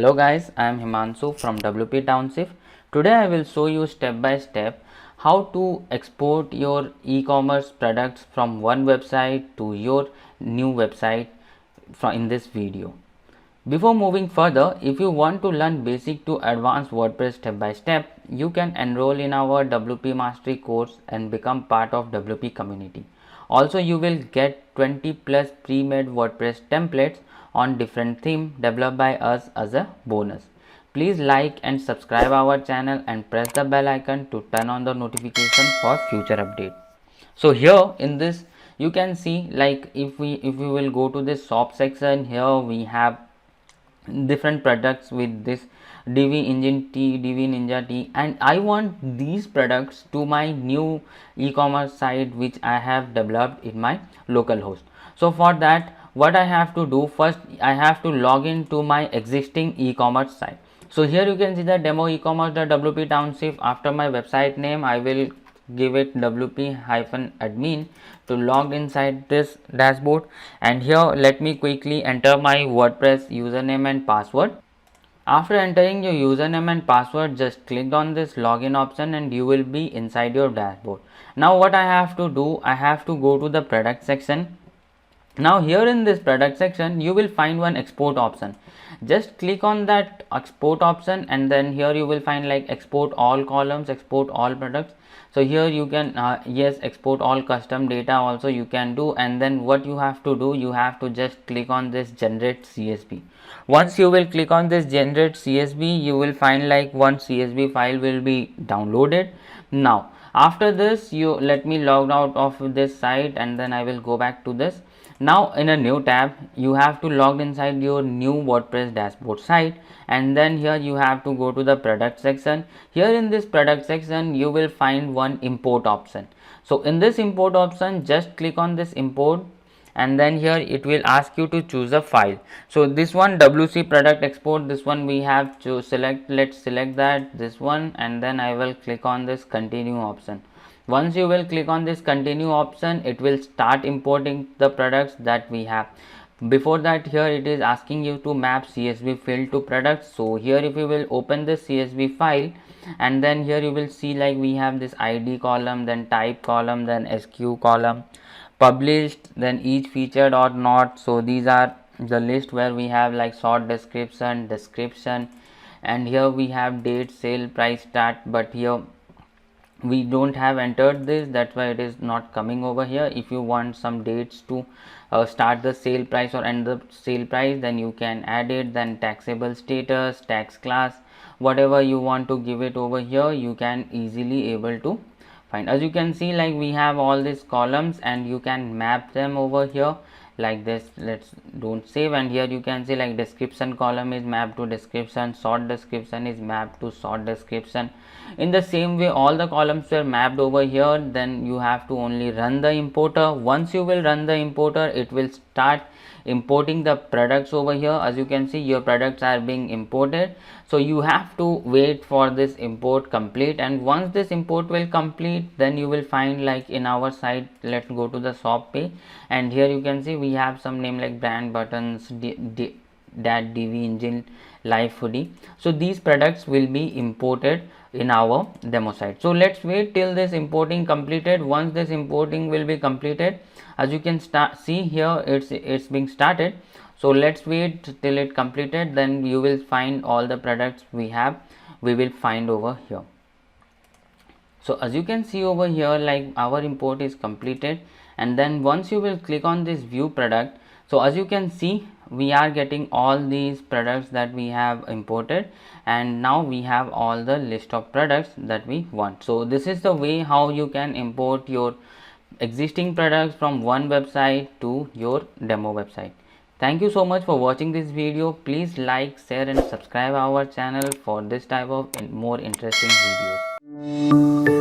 Hello guys, I am Himanshu from WP Township. Today I will show you step by step how to export your e-commerce products from one website to your new website in this video. Before moving further, if you want to learn basic to advanced WordPress step by step, you can enroll in our WP Mastery course and become part of WP community. Also, you will get 20 plus pre-made WordPress templates on different themes developed by us as a bonus. Please like and subscribe our channel and press the bell icon to turn on the notification for future updates. So here in this you can see, like if we will go to this shop section, here we have different products with this DV engine T, DV Ninja T, and I want these products to my new e-commerce site which I have developed in my local host. So for that, what I have to do, first I have to log in to my existing e-commerce site. So here you can see the demo e-commerce.wp township. After my website name, I will give it wp-admin to log inside this dashboard, and here let me quickly enter my WordPress username and password. After entering your username and password, just click on this login option and you will be inside your dashboard. Now what I have to do, I have to go to the product section. Now here in this product section you will find one export option. Just click on that export option, and then here you will find like export all columns, export all products. So here you can yes, export all custom data also you can do, and then what you have to do, you have to just click on this generate CSV. Once you will click on this generate CSV, you will find like one CSV file will be downloaded. Now after this, you let me log out of this site and then I will go back to this. Now in a new tab, you have to log inside your new WordPress dashboard site, and then here you have to go to the product section. Here in this product section you will find one import option. So in this import option, just click on this import, and then here it will ask you to choose a file. So this one WC product export, this one we have to select. Let's select that, this one, and then I will click on this continue option. Once you will click on this continue option, it will start importing the products that we have. Before that, here it is asking you to map CSV field to products. So here if you will open this CSV file, and then here you will see like we have this ID column, then type column, then SKU column, published, then each featured or not. So these are the list where we have like short description, and here we have date, sale price, start, but here we don't have entered this, that's why it is not coming over here. If you want some dates to start the sale price or end the sale price, then you can add it. Then taxable status, tax class, whatever you want to give it over here, you can easily able to find. As you can see, like we have all these columns and you can map them over here like this. Let's don't save, and here you can see like description column is mapped to description, short description is mapped to short description. In the same way, all the columns were mapped over here. Then you have to only run the importer. Once you will run the importer, it will start importing the products over here. As you can see, your products are being imported, so you have to wait for this import complete. And once this import will complete, then you will find like in our site, let's go to the shop page, and here you can see we have some name like brand buttons, that DV engine, live hoodie. So these products will be imported in our demo site. So let's wait till this importing completed. Once this importing will be completed, as you can see here, it's being started. So let's wait till it completed, then you will find all the products we will find over here. So as you can see over here, like our import is completed, and then once you will click on this view product, so as you can see we are getting all these products that we have imported, and now we have all the list of products that we want. So this is the way how you can import your existing products from one website to your demo website. Thank you so much for watching this video. Please like, share and subscribe our channel for this type of more interesting videos.